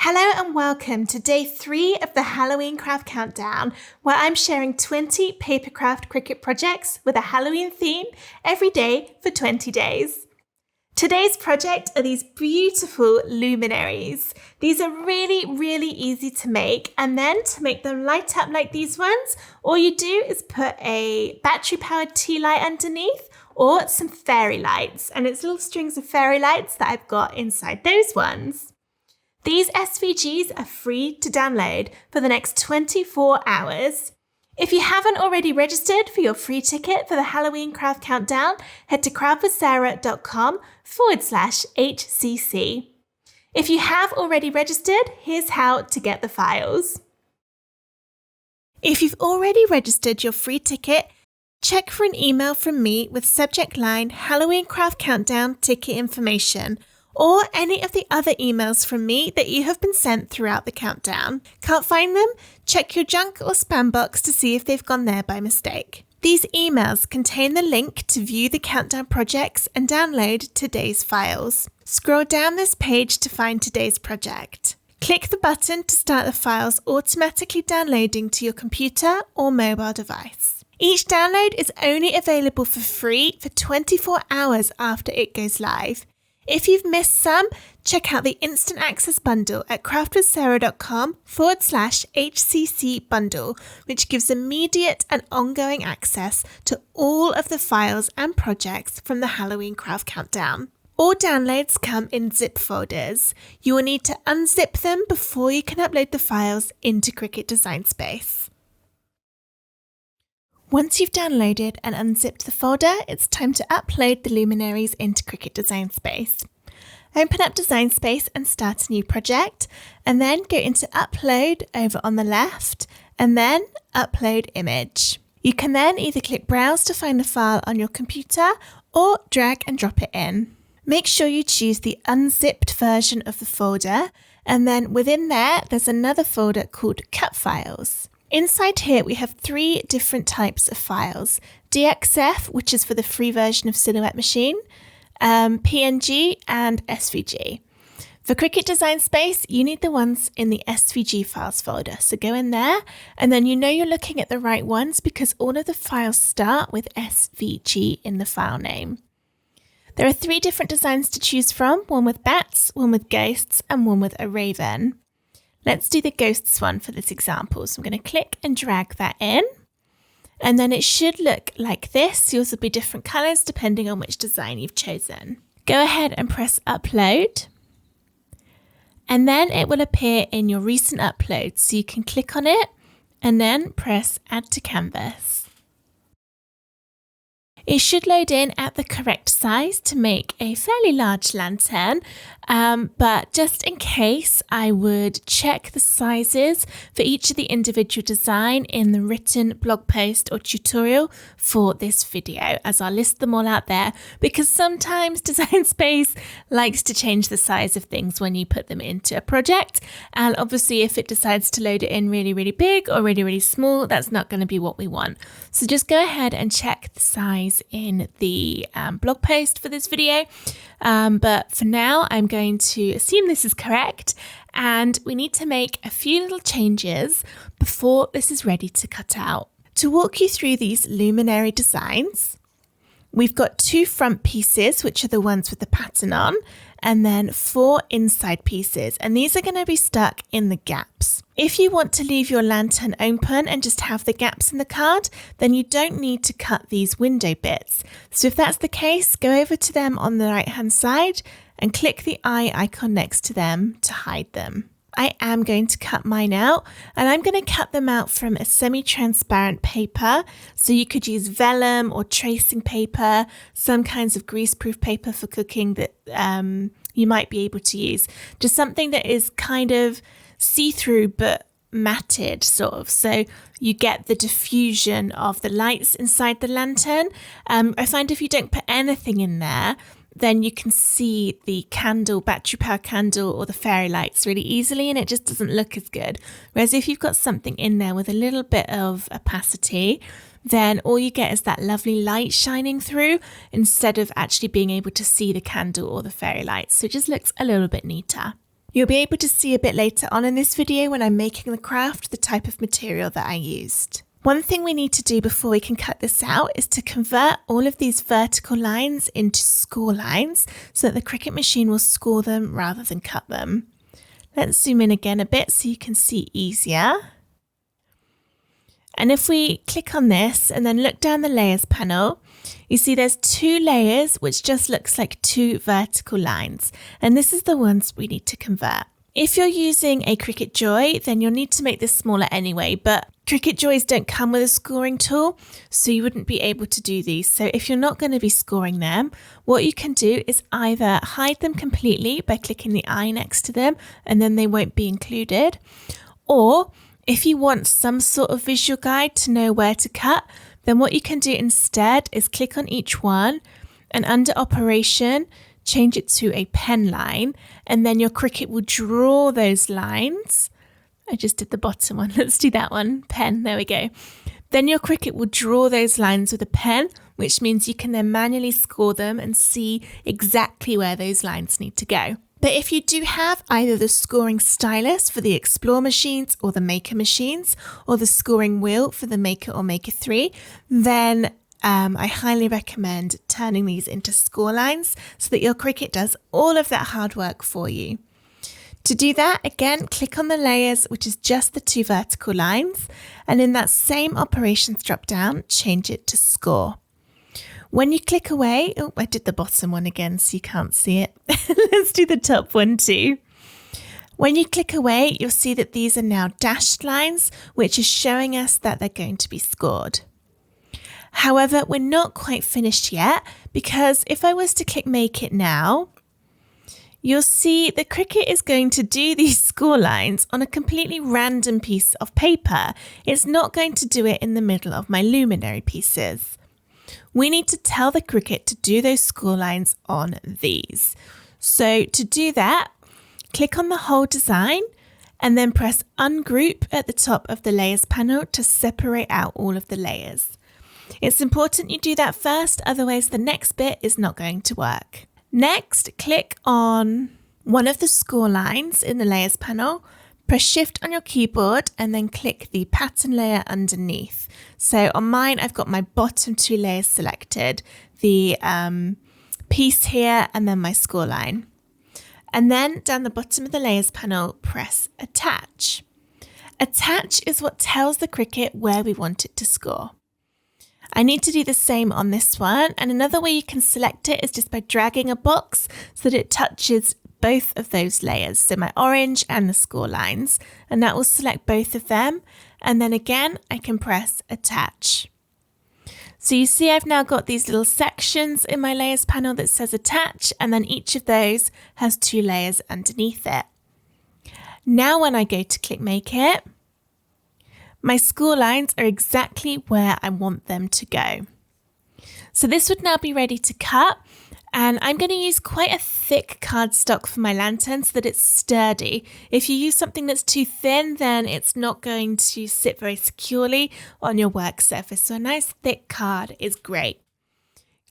Hello and welcome to day 3 of the Halloween Craft Countdown, where I'm sharing 20 papercraft Cricut projects with a Halloween theme every day for 20 days. Today's project are these beautiful luminaries. These are really easy to make, and then to make them light up like these ones, all you do is put a battery-powered tea light underneath or some fairy lights, and it's little strings of fairy lights that I've got inside those ones. These SVGs are free to download for the next 24 hours. If you haven't already registered for your free ticket for the Halloween Craft Countdown, head to craftwithsarah.com/HCC. If you have already registered, here's how to get the files. If you've already registered your free ticket, check for an email from me with subject line Halloween Craft Countdown ticket information, or any of the other emails from me that you have been sent throughout the countdown. Can't find them? Check your junk or spam box to see if they've gone there by mistake. These emails contain the link to view the countdown projects and download today's files. Scroll down this page to find today's project. Click the button to start the files automatically downloading to your computer or mobile device. Each download is only available for free for 24 hours after it goes live. If you've missed some, check out the Instant Access Bundle at craftwithsarah.com/HCC bundle, which gives immediate and ongoing access to all of the files and projects from the Halloween Craft Countdown. All downloads come in zip folders. You will need to unzip them before you can upload the files into Cricut Design Space. Once you've downloaded and unzipped the folder, it's time to upload the luminaries into Cricut Design Space. Open up Design Space and start a new project, and then go into Upload over on the left, and then Upload Image. You can then either click Browse to find the file on your computer, or drag and drop it in. Make sure you choose the unzipped version of the folder, and then within there's another folder called Cut Files. Inside here, we have 3 different types of files. DXF, which is for the free version of Silhouette Machine, PNG, and SVG. For Cricut Design Space, you need the ones in the SVG files folder. So go in there, and then you know you're looking at the right ones because all of the files start with SVG in the file name. There are 3 different designs to choose from, one with bats, one with ghosts, and one with a raven. Let's do the ghosts one for this example. So I'm going to click and drag that in. And then it should look like this. Yours will be different colours depending on which design you've chosen. Go ahead and press upload. And then it will appear in your recent uploads. So you can click on it and then press add to canvas. It should load in at the correct size to make a fairly large lantern, but just in case, I would check the sizes for each of the individual design in the written blog post or tutorial for this video, as I'll list them all out there, because sometimes Design Space likes to change the size of things when you put them into a project, and obviously if it decides to load it in really big or really small, that's not going to be what we want. So just go ahead and check the size in the blog post for this video, but for now I'm going to assume this is correct, and we need to make a few little changes before this is ready to cut out. To walk you through these luminary designs, we've got 2 front pieces, which are the ones with the pattern on, and then 4 inside pieces, and these are going to be stuck in the gaps. If you want to leave your lantern open and just have the gaps in the card, then you don't need to cut these window bits. So if that's the case, go over to them on the right hand side and click the eye icon next to them to hide them. I am going to cut mine out, and I'm going to cut them out from a semi-transparent paper. So you could use vellum or tracing paper, some kinds of greaseproof paper for cooking that you might be able to use. Just something that is kind of see-through but matted sort of, so you get the diffusion of the lights inside the lantern. I find if you don't put anything in there, then you can see the candle, battery power candle, or the fairy lights really easily, and it just doesn't look as good. Whereas if you've got something in there with a little bit of opacity, then all you get is that lovely light shining through instead of actually being able to see the candle or the fairy lights. So it just looks a little bit neater. You'll be able to see a bit later on in this video when I'm making the craft the type of material that I used. One thing we need to do before we can cut this out is to convert all of these vertical lines into score lines so that the Cricut machine will score them rather than cut them. Let's zoom in again a bit so you can see easier. And if we click on this and then look down the layers panel, you see there's 2 layers which just looks like 2 vertical lines, and this is the ones we need to convert. If you're using a Cricut Joy, then you'll need to make this smaller anyway, but Cricut Joys don't come with a scoring tool, so you wouldn't be able to do these. So if you're not going to be scoring them, what you can do is either hide them completely by clicking the eye next to them, and then they won't be included. Or if you want some sort of visual guide to know where to cut, then what you can do instead is click on each one and under Operation, change it to a pen line, and then your Cricut will draw those lines. I just did the bottom one. Let's do that one. Pen. There we go. Then your Cricut will draw those lines with a pen, which means you can then manually score them and see exactly where those lines need to go. But if you do have either the scoring stylus for the Explore machines or the Maker machines, or the scoring wheel for the Maker or Maker 3, then I highly recommend turning these into score lines so that your Cricut does all of that hard work for you. To do that, again, click on the layers, which is just the 2 vertical lines, and in that same operations drop down, change it to score. When you click away, oh, I did the bottom one again so you can't see it. Let's do the top one too. When you click away, you'll see that these are now dashed lines, which is showing us that they're going to be scored. However, we're not quite finished yet, because if I was to click Make It now, you'll see the Cricut is going to do these score lines on a completely random piece of paper. It's not going to do it in the middle of my luminary pieces. We need to tell the Cricut to do those score lines on these. So to do that, click on the whole design and then press Ungroup at the top of the Layers panel to separate out all of the layers. It's important you do that first, otherwise the next bit is not going to work. Next, click on one of the score lines in the Layers panel, press Shift on your keyboard and then click the pattern layer underneath. So on mine, I've got my bottom 2 layers selected, the piece here and then my score line. And then down the bottom of the Layers panel, press Attach. Attach is what tells the Cricut where we want it to score. I need to do the same on this one, and another way you can select it is just by dragging a box so that it touches both of those layers, so my orange and the score lines, and that will select both of them, and then again I can press Attach. So you see I've now got these little sections in my Layers panel that says Attach, and then each of those has 2 layers underneath it. Now when I go to click Make It, my score lines are exactly where I want them to go. So this would now be ready to cut, and I'm going to use quite a thick cardstock for my lantern so that it's sturdy. If you use something that's too thin, then it's not going to sit very securely on your work surface. So a nice thick card is great.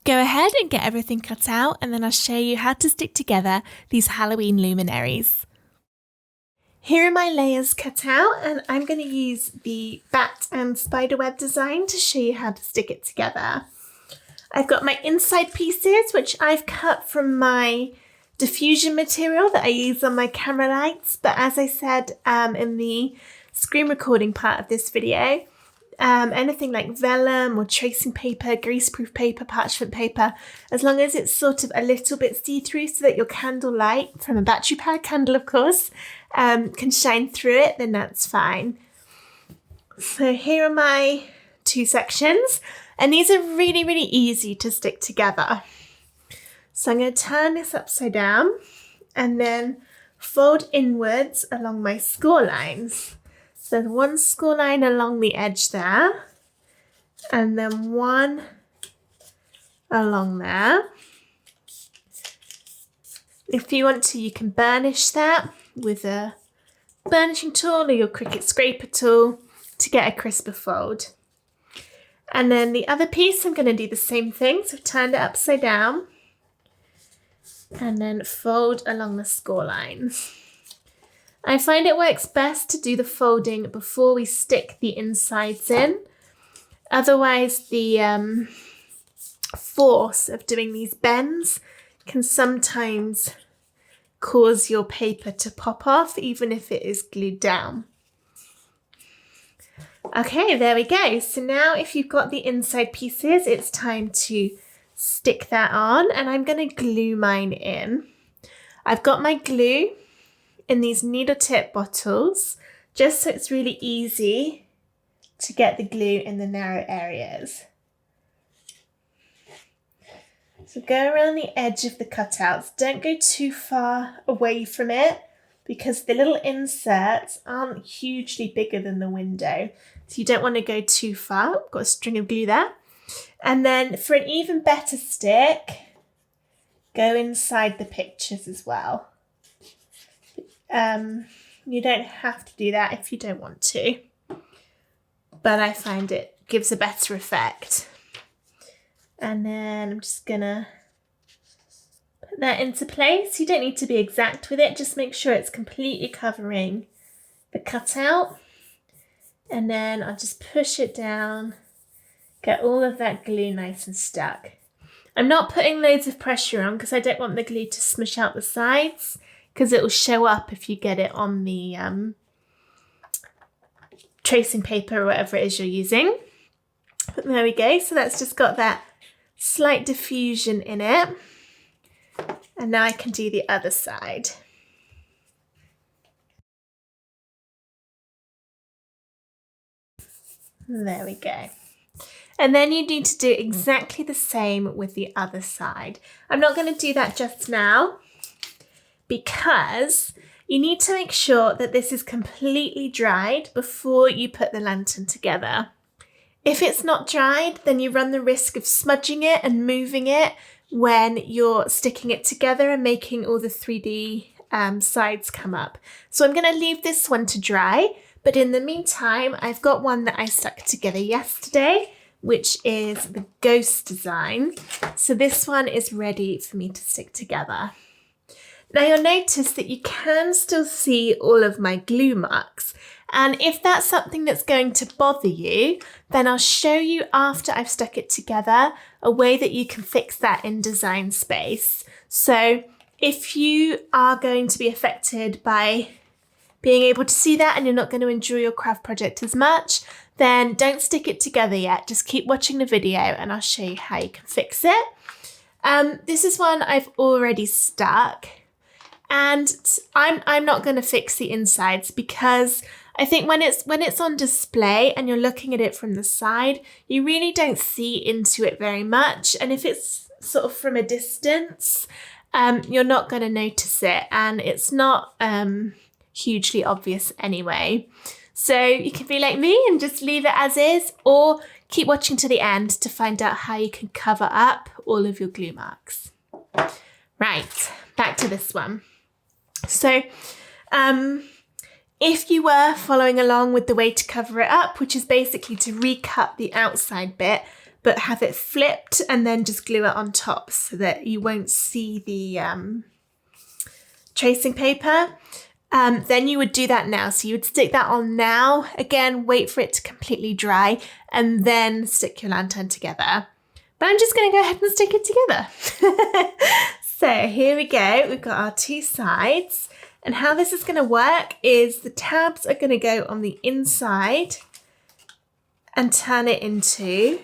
Go ahead and get everything cut out, and then I'll show you how to stick together these Halloween luminaries. Here are my layers cut out, and I'm going to use the bat and spiderweb design to show you how to stick it together. I've got my inside pieces, which I've cut from my diffusion material that I use on my camera lights, but as I said in the screen recording part of this video, anything like vellum or tracing paper, greaseproof paper, parchment paper, as long as it's sort of a little bit see-through so that your candle light, from a battery powered candle of course, can shine through it, then that's fine. So here are my 2 sections, and these are really, really easy to stick together. So I'm going to turn this upside down and then fold inwards along my score lines. So there's 1 score line along the edge there, and then 1 along there. If you want to, you can burnish that with a burnishing tool or your Cricut scraper tool to get a crisper fold. And then the other piece, I'm going to do the same thing. So turn it upside down and then fold along the score lines. I find it works best to do the folding before we stick the insides in. Otherwise, the force of doing these bends can sometimes cause your paper to pop off, even if it is glued down. Okay, there we go. So now if you've got the inside pieces, it's time to stick that on, and I'm going to glue mine in. I've got my glue in these needle tip bottles, just so it's really easy to get the glue in the narrow areas. So go around the edge of the cutouts. Don't go too far away from it because the little inserts aren't hugely bigger than the window. So you don't want to go too far. Got a string of glue there. And then for an even better stick, go inside the pictures as well. You don't have to do that if you don't want to, but I find it gives a better effect. And then I'm just gonna put that into place. You don't need to be exact with it, just make sure it's completely covering the cutout. And then I'll just push it down, get all of that glue nice and stuck. I'm not putting loads of pressure on because I don't want the glue to smush out the sides, because it will show up if you get it on the tracing paper or whatever it is you're using. But there we go. So that's just got that slight diffusion in it. And now I can do the other side. There we go. And then you need to do exactly the same with the other side. I'm not going to do that just now because you need to make sure that this is completely dried before you put the lantern together. If it's not dried, then you run the risk of smudging it and moving it when you're sticking it together and making all the 3D sides come up. So I'm going to leave this one to dry, but in the meantime, I've got one that I stuck together yesterday, which is the ghost design. So this one is ready for me to stick together. Now you'll notice that you can still see all of my glue marks. And if that's something that's going to bother you, then I'll show you after I've stuck it together a way that you can fix that in Design Space. So if you are going to be affected by being able to see that and you're not going to enjoy your craft project as much, then don't stick it together yet. Just keep watching the video and I'll show you how you can fix it. This is one I've already stuck. And I'm not going to fix the insides because I think when it's on display and you're looking at it from the side, you really don't see into it very much. And if it's sort of from a distance, you're not going to notice it, and it's not hugely obvious anyway. So you can be like me and just leave it as is, or keep watching to the end to find out how you can cover up all of your glue marks. Right, back to this one. So if you were following along with the way to cover it up, which is basically to recut the outside bit, but have it flipped and then just glue it on top so that you won't see the tracing paper, then you would do that now. So you would stick that on now, again, wait for it to completely dry, and then stick your lantern together. But I'm just going to go ahead and stick it together. So here we go, we've got our two sides, and how this is going to work is the tabs are going to go on the inside and turn it into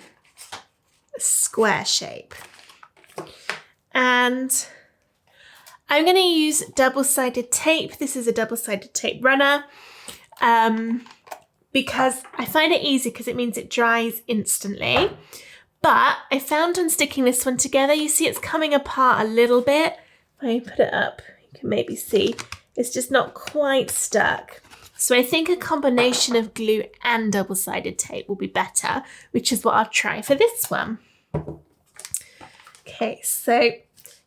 a square shape. And I'm going to use double-sided tape. This is a double-sided tape runner because I find it easy because it means it dries instantly. But I found when sticking this one together, you see it's coming apart a little bit. If I put it up, you can maybe see it's just not quite stuck. So I think a combination of glue and double-sided tape will be better, which is what I'll try for this one. Okay, so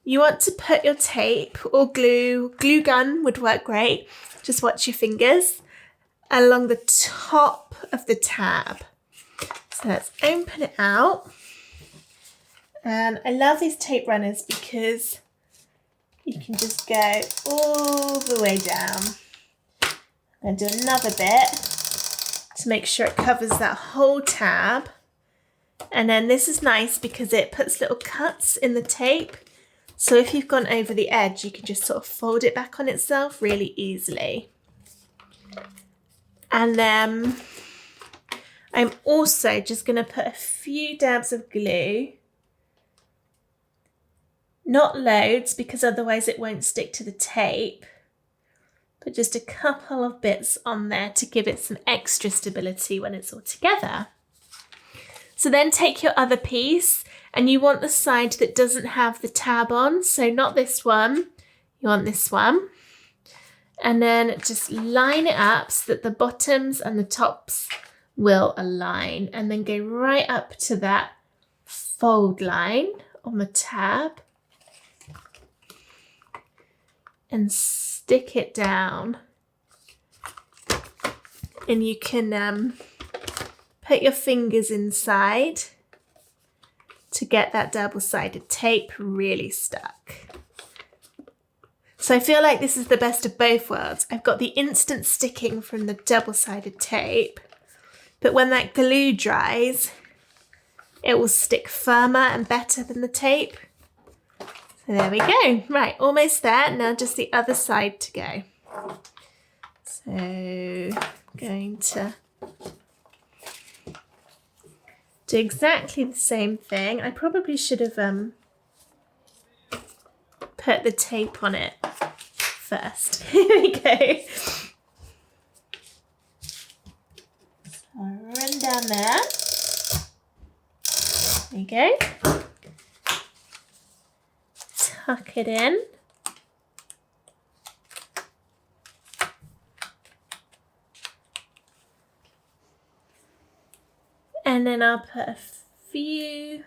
you want to put your tape or glue gun would work great. Just watch your fingers along the top of the tab. So let's open it out. And I love these tape runners because you can just go all the way down. I'm going to do another bit to make sure it covers that whole tab. And then this is nice because it puts little cuts in the tape. So if you've gone over the edge, you can just sort of fold it back on itself really easily. And then I'm also just going to put a few dabs of glue. Not loads because otherwise it won't stick to the tape. But just a couple of bits on there to give it some extra stability when it's all together. So then take your other piece and you want the side that doesn't have the tab on. So not this one, you want this one. And then just line it up so that the bottoms and the tops will align. And then go right up to that fold line on the tab. And stick it down. And you can put your fingers inside to get that double-sided tape really stuck. So I feel like this is the best of both worlds. I've got the instant sticking from the double-sided tape, but when that glue dries, it will stick firmer and better than the tape. So there we go. Right, almost there. Now just the other side to go. So I'm going to do exactly the same thing. I probably should have put the tape on it first. Here we go. So I'll run down there. There you go. Tuck it in. And then I'll put a few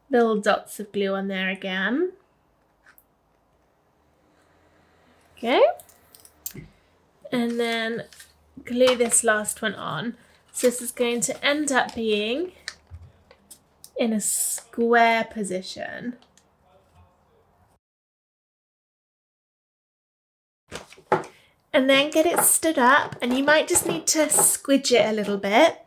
little dots of glue on there again. Okay. And then glue this last one on. So this is going to end up being in a square position. And then get it stood up, and you might just need to squidge it a little bit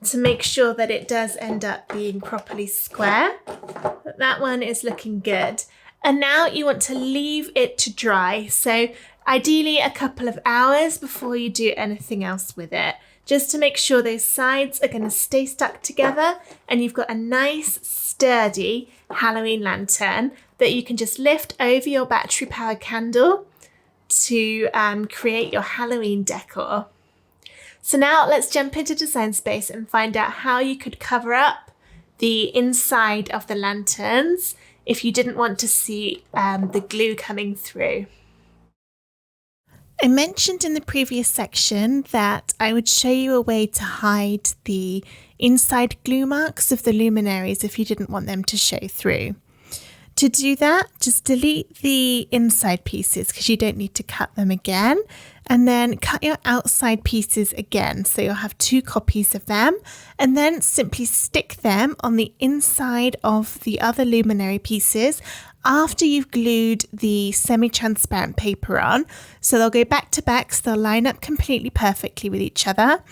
to make sure that it does end up being properly square. But that one is looking good. And now you want to leave it to dry. So ideally a couple of hours before you do anything else with it, just to make sure those sides are going to stay stuck together and you've got a nice sturdy Halloween lantern that you can just lift over your battery powered candle to create your Halloween decor. So now let's jump into Design Space and find out how you could cover up the inside of the lanterns if you didn't want to see the glue coming through. I mentioned in the previous section that I would show you a way to hide the inside glue marks of the luminaries if you didn't want them to show through. To do that, just delete the inside pieces because you don't need to cut them again, and then cut your outside pieces again so you'll have 2 copies of them, and then simply stick them on the inside of the other luminary pieces after you've glued the semi-transparent paper on. So they'll go back to back, so they'll line up completely perfectly with each other,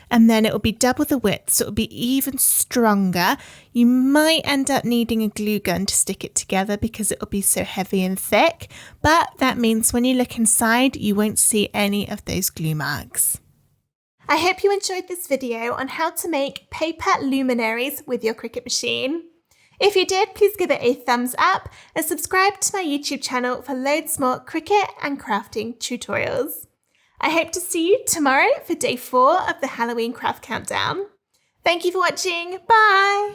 and then it will be double the width, so it will be even stronger. You might end up needing a glue gun to stick it together because it will be so heavy and thick, but that means when you look inside, you won't see any of those glue marks. I hope you enjoyed this video on how to make paper luminaries with your Cricut machine. If you did, please give it a thumbs up and subscribe to my YouTube channel for loads more Cricut and crafting tutorials. I hope to see you tomorrow for day 4 of the Halloween craft countdown. Thank you for watching. Bye!